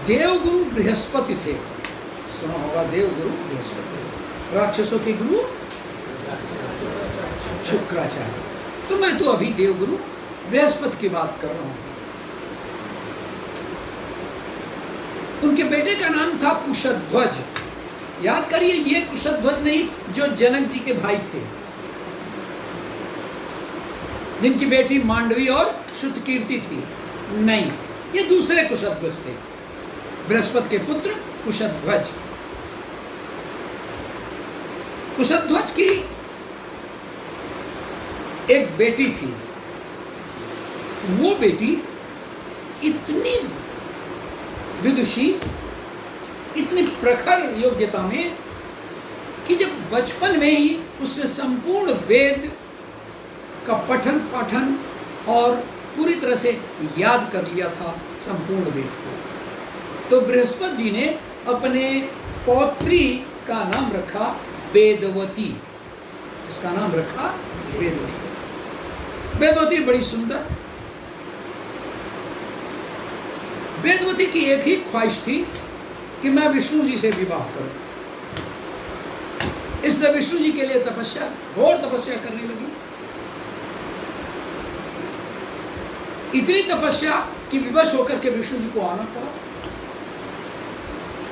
देवगुरु बृहस्पति थे, सुना होगा देवगुरु बृहस्पति, राक्षसों के गुरु शुक्राचार्य। तो मैं तो अभी देवगुरु बृहस्पति की बात कर रहा हूं। उनके बेटे का नाम था कुशध्वज। याद करिए, ये कुशध्वज नहीं जो जनक जी के भाई थे, जिनकी बेटी मांडवी और श्रुतकीर्ति थी, नहीं, ये दूसरे कुशध्वज थे, बृहस्पति के पुत्र कुशध्वज। कुशध्वज की एक बेटी थी। वो बेटी इतनी विदुषी, इतनी प्रखर योग्यता में कि जब बचपन में ही उसने संपूर्ण वेद का पठन पाठन और पूरी तरह से याद कर लिया था संपूर्ण वेद को। तो बृहस्पति जी ने अपने पौत्री का नाम रखा वेदवती। उसका नाम रखा वेदवती। वेदवती बड़ी सुंदर। वेदवती की एक ही ख्वाहिश थी कि मैं विष्णु जी से विवाह करूं। इसलिए विष्णु जी के लिए तपस्या, घोर तपस्या करने लगी। इतनी तपस्या कि विवश होकर के विष्णु जी को आना पड़ा।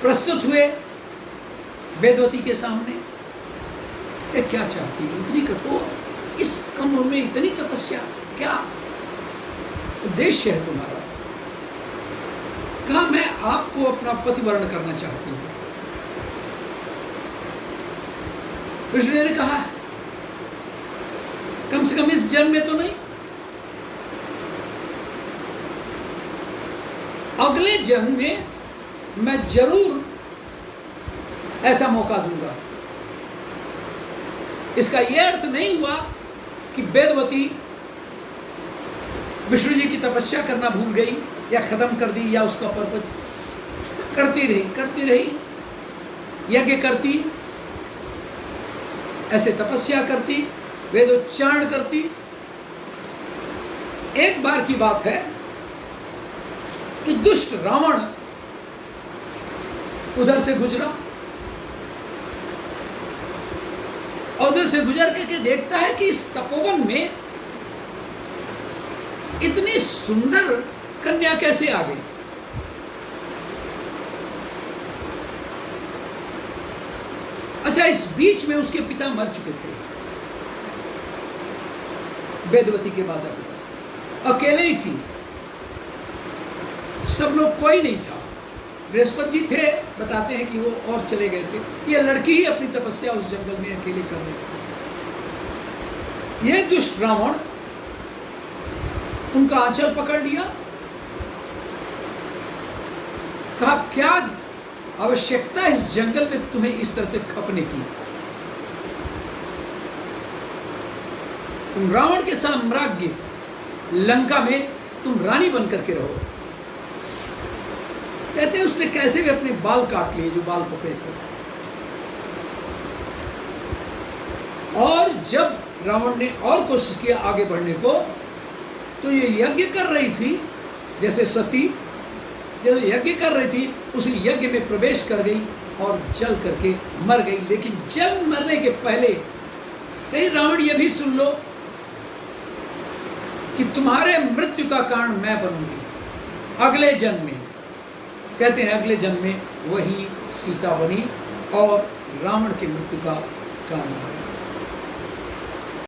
प्रस्तुत हुए वेदवती के सामने, ये क्या चाहती है, इतनी कठोर, इस कम उम्र में इतनी तपस्या, क्या उद्देश्य है तुम्हारा? कहा, मैं आपको अपना पति वर्ण करना चाहती हूं। विष्णु ने कहा, कम से कम इस जन्म में तो नहीं, अगले जन्म में मैं जरूर ऐसा मौका दूंगा। इसका यह अर्थ नहीं हुआ कि वेदवती विष्णु जी की तपस्या करना भूल गई या खत्म कर दी या उसका पर्पज करती रही, यज्ञ करती, ऐसे तपस्या करती, वेदोच्चारण करती। एक बार की बात है कि दुष्ट रावण उधर से गुजरा और उधर से गुजर करके देखता है कि इस तपोवन में इतनी सुंदर कन्या कैसे आ गई। अच्छा, इस बीच में उसके पिता मर चुके थे, वेदवती के माता पिता, अकेले ही थी, सब लोग कोई नहीं था। बृहस्पति जी थे, बताते हैं कि वो और चले गए थे। ये लड़की ही अपनी तपस्या उस जंगल में अकेले कर रही थी। ये दुष्ट रावण उनका आंचल पकड़ लिया, कहा, क्या आवश्यकता है इस जंगल में तुम्हें इस तरह से खपने की? तुम रावण के साम्राज्य लंका में तुम रानी बन करके रहो। कहते हैं उसने कैसे भी अपने बाल काट लिए, जो बाल पकड़े थे। और जब रावण ने और कोशिश किया आगे बढ़ने को, तो ये यज्ञ कर रही थी, जैसे सती जैसे यज्ञ कर रही थी, उसी यज्ञ में प्रवेश कर गई और जल करके मर गई। लेकिन जल मरने के पहले कहीं रावण ये भी सुन लो कि तुम्हारे मृत्यु का कारण मैं बनूंगी अगले जन्म में। कहते हैं अगले जन्म में वही सीता बनी और रावण की मृत्यु का कारण बना।